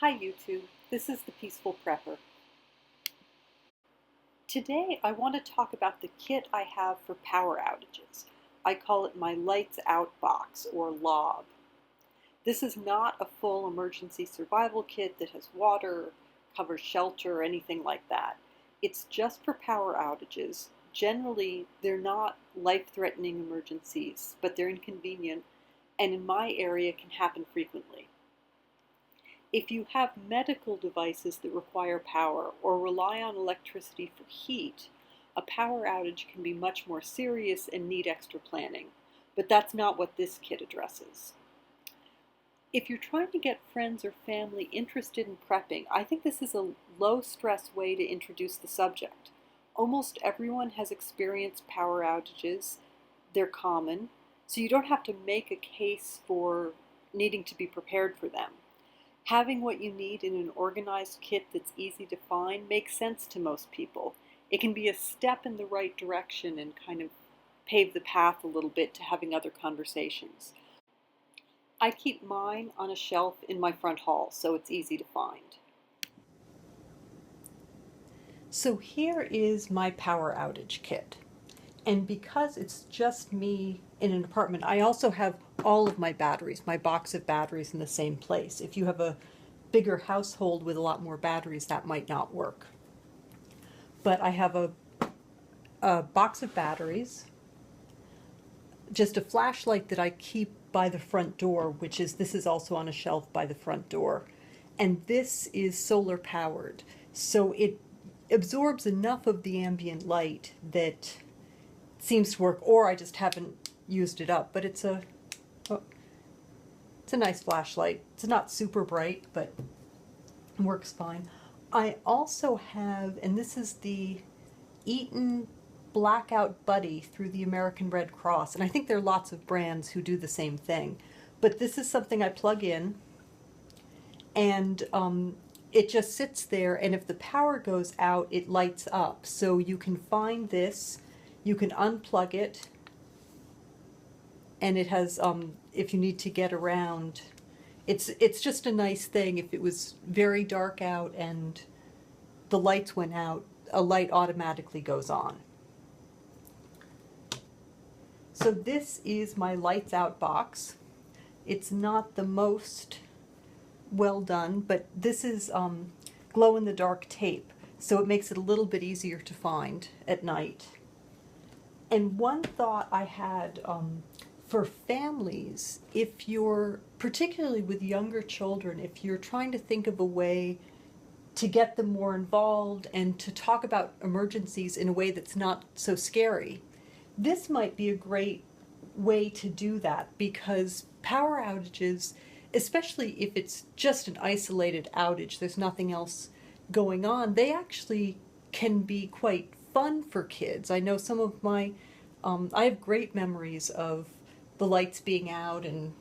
Hi YouTube, this is the Peaceful Prepper. Today I want to talk about the kit I have for power outages. I call it my Lights Out box, or LOB. This is not a full emergency survival kit that has water, covers shelter, or anything like that. It's just for power outages. Generally, they're not life-threatening emergencies, but they're inconvenient, and in my area can happen frequently. If you have medical devices that require power or rely on electricity for heat, a power outage can be much more serious and need extra planning, but that's not what this kit addresses. If you're trying to get friends or family interested in prepping, I think this is a low-stress way to introduce the subject. Almost everyone has experienced power outages. They're common, so you don't have to make a case for needing to be prepared for them. Having what you need in an organized kit that's easy to find makes sense to most people. It can be a step in the right direction and kind of pave the path a little bit to having other conversations. I keep mine on a shelf in my front hall, so it's easy to find. So here is my power outage kit. And because it's just me in an apartment, I also have all of my batteries, my box of batteries in the same place. If you have a bigger household with a lot more batteries, that might not work. But I have a box of batteries, just a flashlight that I keep by the front door, this is also on a shelf by the front door. And this is solar powered, so it absorbs enough of the ambient light that seems to work, or I just haven't used it up, but it's a nice flashlight. It's not super bright, but it works fine. I also have, and this is the Eaton Blackout Buddy through the American Red Cross, and I think there are lots of brands who do the same thing, but this is something I plug in, and it just sits there, and if the power goes out, it lights up. So you can find this, you can unplug it, and it has, if you need to get around, it's just a nice thing. If it was very dark out and the lights went out, a light automatically goes on. So this is my Lights Out box. It's not the most well done, but this is glow-in-the-dark tape, so it makes it a little bit easier to find at night. And one thought I had for families, if you're, particularly with younger children, if you're trying to think of a way to get them more involved and to talk about emergencies in a way that's not so scary, this might be a great way to do that, because power outages, especially if it's just an isolated outage, there's nothing else going on, they actually can be quite fun for kids. I know some of my, I have great memories of the lights being out and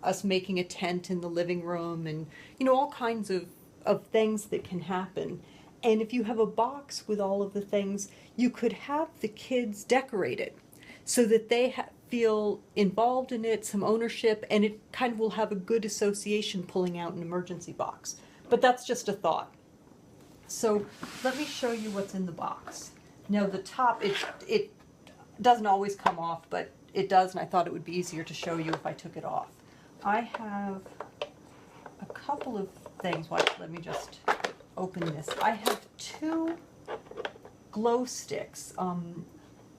us making a tent in the living room, and all kinds of things that can happen. And if you have a box with all of the things, you could have the kids decorate it so that they feel involved in it, some ownership, and it kind of will have a good association pulling out an emergency box. But that's just a thought. So let me show you what's in the box. Now the top, it doesn't always come off, but it does, and I thought it would be easier to show you if I took it off. I have a couple of things. Let me just open this. I have two glow sticks.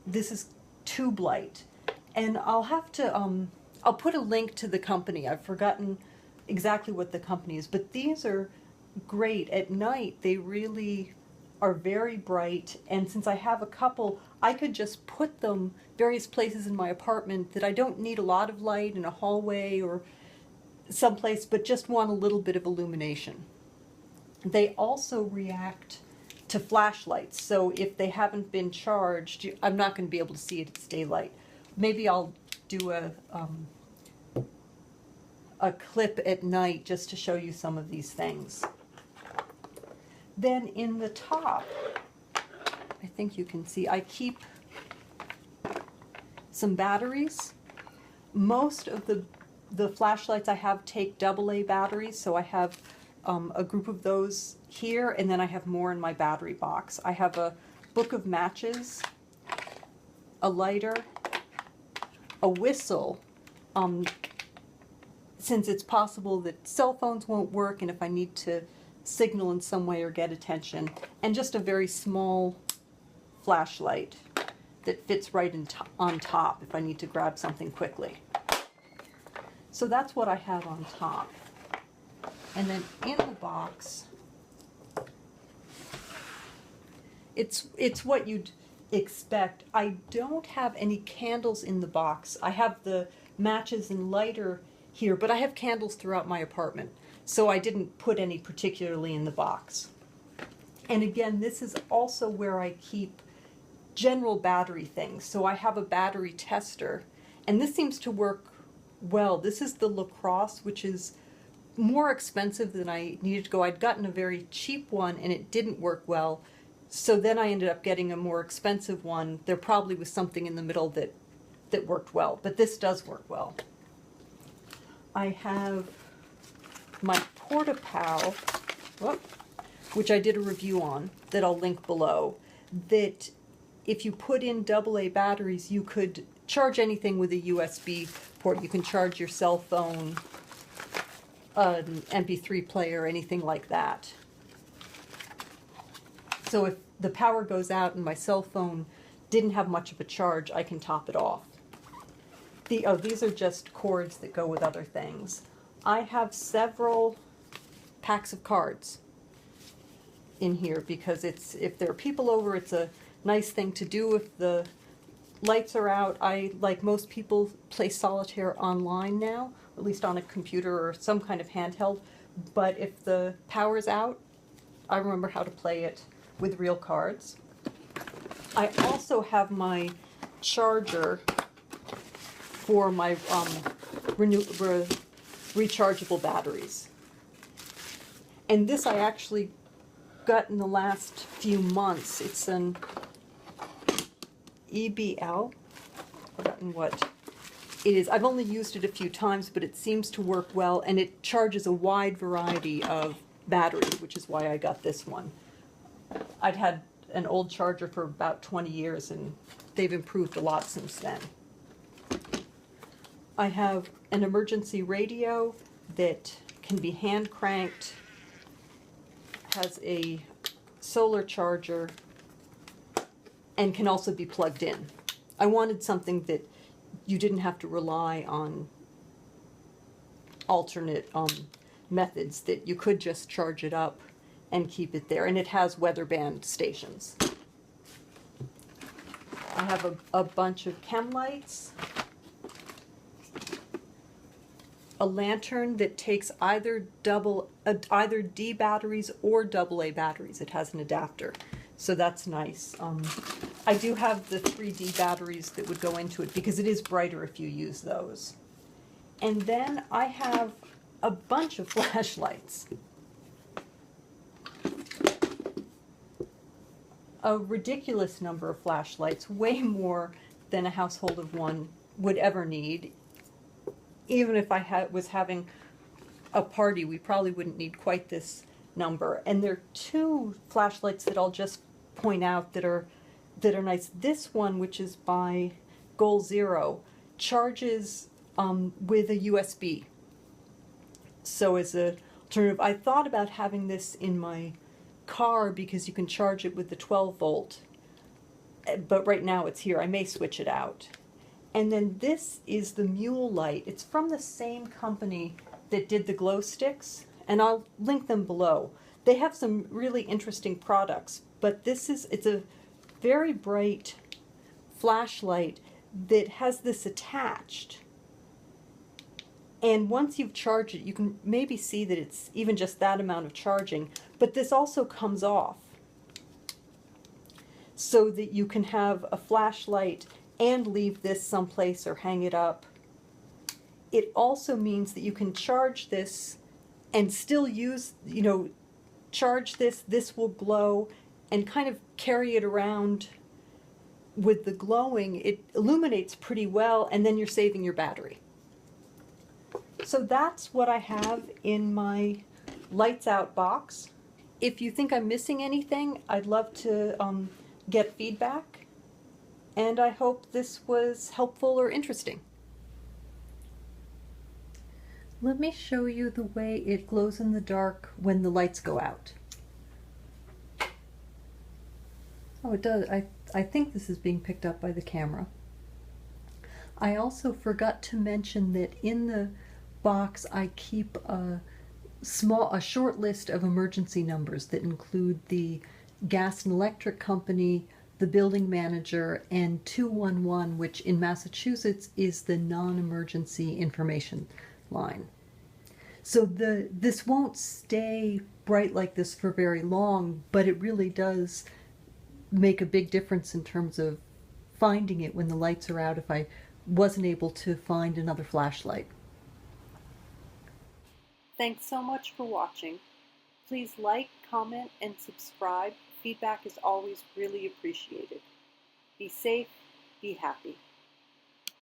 This is Tube Light, and I'll have to, I'll put a link to the company. I've forgotten exactly what the company is, but these are great. At night, they really are very bright, and since I have a couple, I could just put them various places in my apartment that I don't need a lot of light in a hallway or someplace, but just want a little bit of illumination. They also react to flashlights, so if they haven't been charged, I'm not going to be able to see it, it's daylight. Maybe I'll do a clip at night just to show you some of these things. Then in the top, I think you can see, I keep some batteries. Most of the flashlights I have take AA batteries, so I have a group of those here, and then I have more in my battery box. I have a book of matches, a lighter, a whistle, since it's possible that cell phones won't work and if I need to signal in some way or get attention, and just a very small flashlight that fits right on top if I need to grab something quickly. So that's what I have on top. And then in the box, it's what you'd expect. I don't have any candles in the box. I have the matches and lighter here, but I have candles throughout my apartment, so I didn't put any particularly in the box. And again, this is also where I keep general battery things. So I have a battery tester, and this seems to work well. This is the Lacrosse, which is more expensive than I needed to go. I'd gotten a very cheap one and it didn't work well, so then I ended up getting a more expensive one. There probably was something in the middle that worked well, but this does work well. I have my PortaPal, which I did a review on that I'll link below, that if you put in AA batteries, you could charge anything with a USB port. You can charge your cell phone, an MP3 player, anything like that. So if the power goes out and my cell phone didn't have much of a charge, I can top it off. These are just cords that go with other things. I have several packs of cards in here because if there are people over, it's a nice thing to do. If the lights are out, I, like most people, play solitaire online now, at least on a computer or some kind of handheld. But if the power's out, I remember how to play it with real cards. I also have my charger for my rechargeable batteries. And this I actually got in the last few months. It's an EBL, forgotten what it is. I've only used it a few times, but it seems to work well, and it charges a wide variety of batteries, which is why I got this one. I'd had an old charger for about 20 years, and they've improved a lot since then. I have an emergency radio that can be hand cranked, has a solar charger, and can also be plugged in. I wanted something that you didn't have to rely on alternate methods, that you could just charge it up and keep it there. And it has weather band stations. I have a bunch of chem lights, a lantern that takes either D batteries or AA batteries. It has an adapter, so that's nice. I do have the 3D batteries that would go into it because it is brighter if you use those. And then I have a bunch of flashlights. A ridiculous number of flashlights, way more than a household of one would ever need. Even if I was having a party, we probably wouldn't need quite this number. And there are two flashlights that I'll just point out that are nice. This one, which is by Goal Zero, charges with a USB. So as an alternative, I thought about having this in my car because you can charge it with the 12 volt, but right now it's here. I may switch it out. And then this is the Mule Light. It's from the same company that did the glow sticks, and I'll link them below. They have some really interesting products, but it's a very bright flashlight that has this attached. And once you've charged it, you can maybe see that it's even just that amount of charging, but this also comes off so that you can have a flashlight and leave this someplace or hang it up. It also means that you can charge this and still use, charge this will glow, and kind of carry it around with the glowing. It illuminates pretty well, and then you're saving your battery. So that's what I have in my lights out box. If you think I'm missing anything, I'd love to get feedback, and I hope this was helpful or interesting. Let me show you the way it glows in the dark when the lights go out. Oh, it does. I think this is being picked up by the camera. I also forgot to mention that in the box I keep a short list of emergency numbers that include the gas and electric company, the building manager, and 211, which in Massachusetts is the non-emergency information line. So this won't stay bright like this for very long, but it really does make a big difference in terms of finding it when the lights are out if I wasn't able to find another flashlight. Thanks so much for watching. Please like, comment, and subscribe. Feedback is always really appreciated. Be safe, be happy.